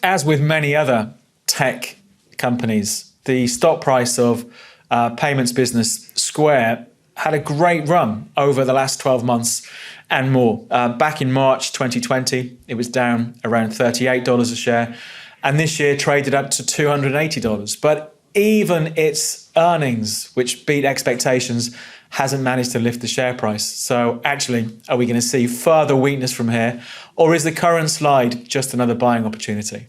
As with many other tech companies, the stock price of payments business Square had a great run over the last 12 months and more. Back in March 2020, it was down around $38 a share, and this year traded up to $280. But even its earnings, which beat expectations, hasn't managed to lift the share price. So actually, are we going to see further weakness from here, or is the current slide just another buying opportunity?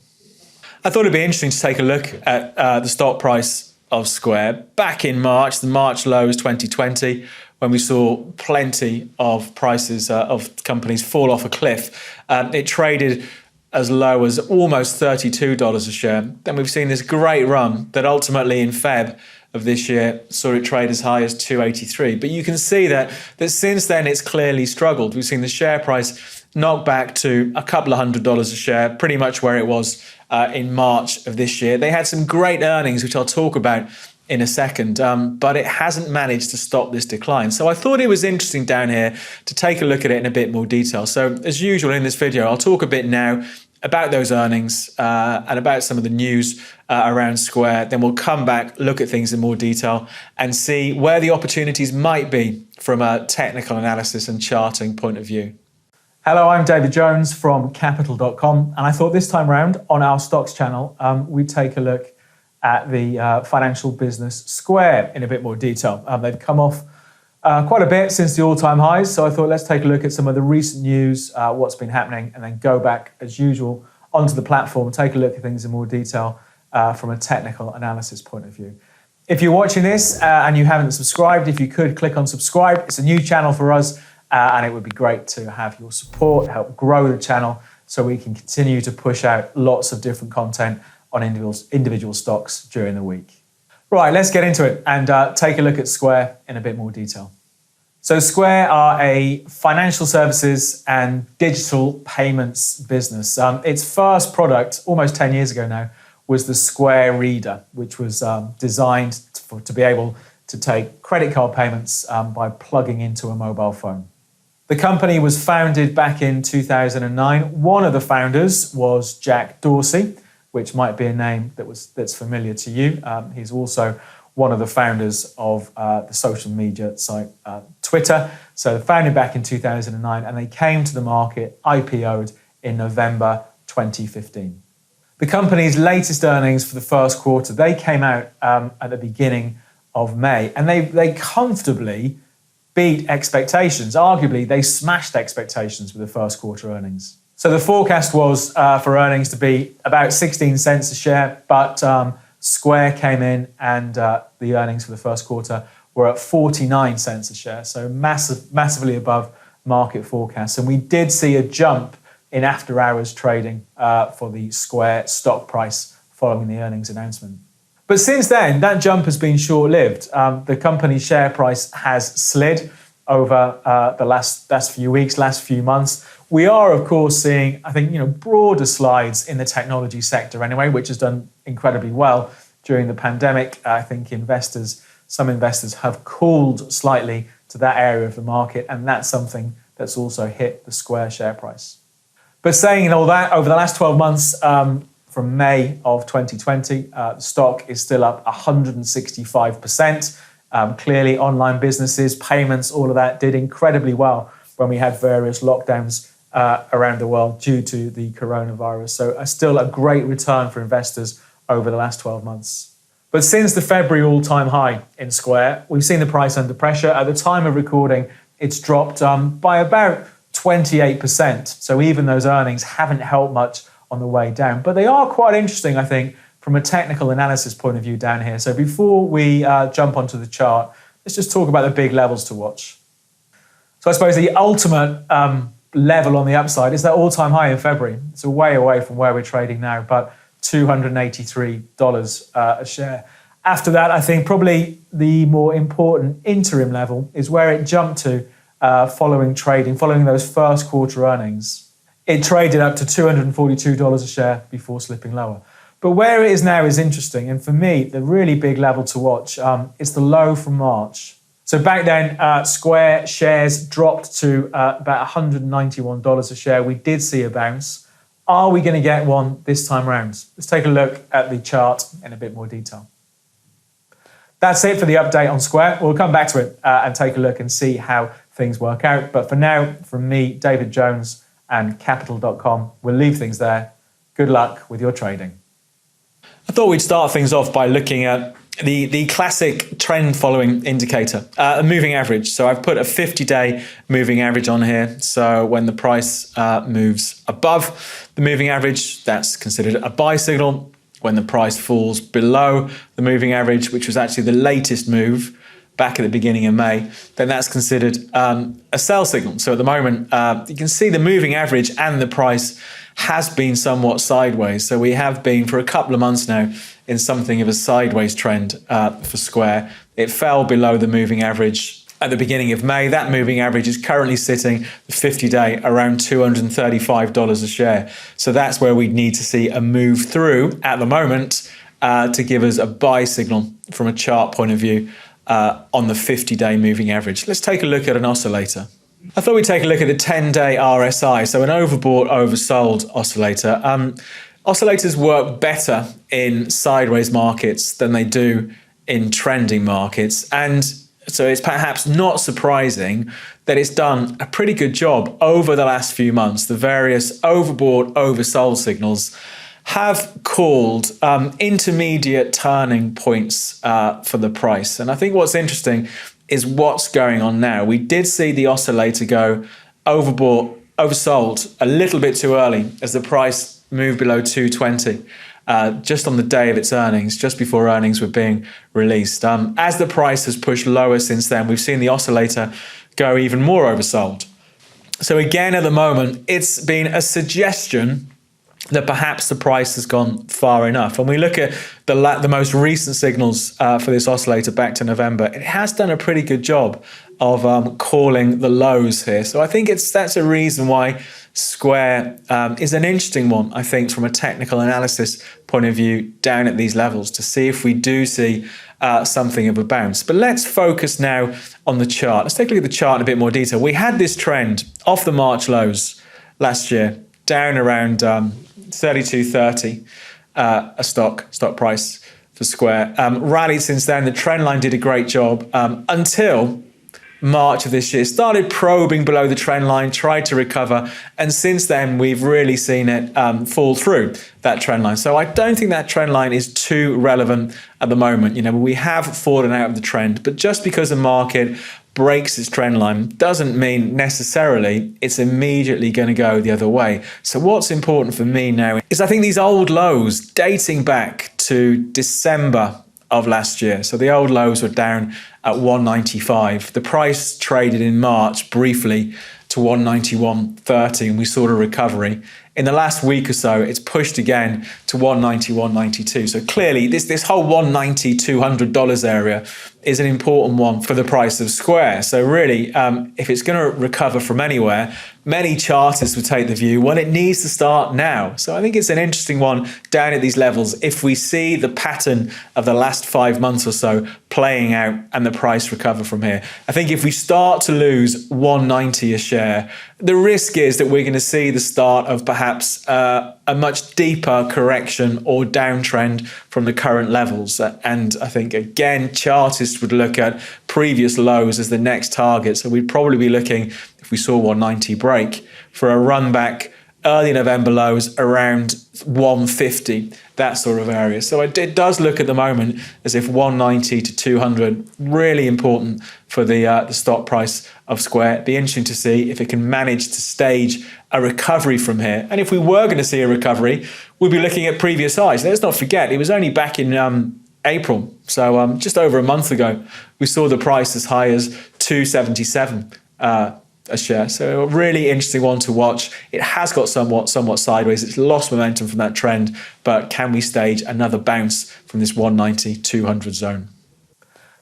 I thought it'd be interesting to take a look at the stock price of Square back in March, the March lows 2020, when we saw plenty of prices of companies fall off a cliff. It traded as low as almost $32 a share. Then we've seen this great run that ultimately in Feb of this year saw it trade as high as $283. But you can see that since then it's clearly struggled. We've seen the share price knock back to a couple of $100 a share, pretty much where it was in March of this year. They had some great earnings, which I'll talk about in a second, but it hasn't managed to stop this decline. So I thought it was interesting down here to take a look at it in a bit more detail. So as usual in this video, I'll talk a bit now about those earnings and about some of the news around Square. Then we'll come back, look at things in more detail and see where the opportunities might be from a technical analysis and charting point of view. Hello, I'm David Jones from Capital.com, and I thought this time round on our stocks channel, we'd take a look at the financial business Square in a bit more detail. They've come off quite a bit since the all-time highs, so I thought let's take a look at some of the recent news, what's been happening, and then go back as usual onto the platform, take a look at things in more detail from a technical analysis point of view. If you're watching this and you haven't subscribed, if you could click on subscribe. It's a new channel for us, and it would be great to have your support, help grow the channel so we can continue to push out lots of different content on individual stocks during the week. Right, let's get into it and take a look at Square in a bit more detail. So Square are a financial services and digital payments business. Its first product, almost 10 years ago now, was the Square Reader, which was designed to be able to take credit card payments by plugging into a mobile phone. The company was founded back in 2009. One of the founders was Jack Dorsey, which might be a name that's familiar to you. He's also one of the founders of the social media site Twitter. So founded back in 2009, and they came to the market, IPO'd in November 2015. The company's latest earnings for the first quarter, they came out at the beginning of May, and they comfortably beat expectations. Arguably, they smashed expectations with the first quarter earnings. So the forecast was for earnings to be about 16 cents a share, but Square came in and the earnings for the first quarter were at 49 cents a share, so massively above market forecasts. And we did see a jump in after-hours trading for the Square stock price following the earnings announcement. But since then, that jump has been short-lived. The company's share price has slid over the last few weeks, last few months. We are, of course, seeing, I think, broader slides in the technology sector anyway, which has done incredibly well during the pandemic. I think some investors have cooled slightly to that area of the market, and that's something that's also hit the Square share price. But saying all that, over the last 12 months, from May of 2020, the stock is still up 165%. Clearly, online businesses, payments, all of that did incredibly well when we had various lockdowns around the world due to the coronavirus. So still a great return for investors over the last 12 months. But since the February all-time high in Square, we've seen the price under pressure. At the time of recording, it's dropped by about 28%. So even those earnings haven't helped much on the way down. But they are quite interesting, I think, from a technical analysis point of view down here. So before we jump onto the chart, let's just talk about the big levels to watch. So I suppose the ultimate level on the upside is that all-time high in February. It's way away from where we're trading now, but $283 a share. After that, I think probably the more important interim level is where it jumped to following those first quarter earnings. It traded up to $242 a share before slipping lower. But where it is now is interesting. And for me, the really big level to watch is the low from March. So back then, Square shares dropped to about $191 a share. We did see a bounce Are we going to get one this time round? Let's take a look at the chart in a bit more detail. That's it for the update on Square. We'll come back to it and take a look and see how things work out. But for now, from me, David Jones, and Capital.com, we'll leave things there. Good luck with your trading. I thought we'd start things off by looking at the classic trend following indicator, a moving average. So I've put a 50-day moving average on here. So when the price moves above the moving average, that's considered a buy signal. When the price falls below the moving average, which was actually the latest move back at the beginning of May, then that's considered a sell signal. So at the moment, you can see the moving average and the price has been somewhat sideways. So we have been for a couple of months now in something of a sideways trend for Square. It fell below the moving average at the beginning of May. That moving average is currently sitting the 50-day around $235 a share. So that's where we need to see a move through at the moment to give us a buy signal from a chart point of view on the 50-day moving average. Let's take a look at an oscillator. I thought we'd take a look at the 10-day RSI, so an overbought, oversold oscillator. Oscillators work better in sideways markets than they do in trending markets, and so it's perhaps not surprising that it's done a pretty good job over the last few months. The various overbought, oversold signals have called intermediate turning points for the price. And I think what's interesting is what's going on now. We did see the oscillator go overbought, oversold a little bit too early as the price moved below 220 just on the day of its earnings, just before earnings were being released. As the price has pushed lower since then, we've seen the oscillator go even more oversold. So again, at the moment, it's been a suggestion that perhaps the price has gone far enough. When we look at the most recent signals for this oscillator back to November, it has done a pretty good job of calling the lows here. So I think that's a reason why Square is an interesting one, I think, from a technical analysis point of view down at these levels to see if we do see something of a bounce. But let's focus now on the chart. Let's take a look at the chart in a bit more detail. We had this trend off the March lows last year, down around 32.30 a stock price for Square. Rallied since then. The trend line did a great job until March of this year. Started probing below the trend line, tried to recover, and since then we've really seen it fall through that trend line. So I don't think that trend line is too relevant at the moment. You know, we have fallen out of the trend, but just because the market breaks its trend line doesn't mean necessarily it's immediately going to go the other way. So what's important for me now is I think these old lows dating back to December of last year. So the old lows were down at 195. The price traded in March briefly to 191.30 and we saw a recovery. In the last week or so, it's pushed again to 191.92. So clearly, this whole $190, $200 area is an important one for the price of Square. So really, if it's going to recover from anywhere, many chartists would take the view, well, it needs to start now. So I think it's an interesting one down at these levels. If we see the pattern of the last 5 months or so playing out and the price recover from here, I think if we start to lose 190 a share, the risk is that we're going to see the start of perhaps a much deeper correction or downtrend from the current levels. And I think, again, chartists would look at previous lows as the next target. So we'd probably be looking, if we saw 190 break, for a run back early November lows around 150, that sort of area. So it does look at the moment as if 190 to 200, really important for the stock price of Square. It'd be interesting to see if it can manage to stage a recovery from here. And if we were going to see a recovery, we'd be looking at previous highs. Let's not forget, it was only back in April, so just over a month ago, we saw the price as high as 277 a share. So a really interesting one to watch. It has got somewhat sideways. It's lost momentum from that trend, but can we stage another bounce from this 190, 200 zone?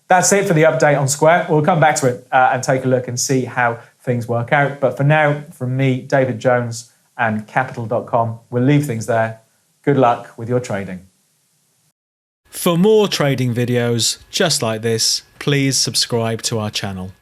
That's it for the update on Square. We'll come back to it and take a look and see how things work out. But for now, from me, David Jones, and Capital.com, we'll leave things there. Good luck with your trading. For more trading videos just like this, please subscribe to our channel.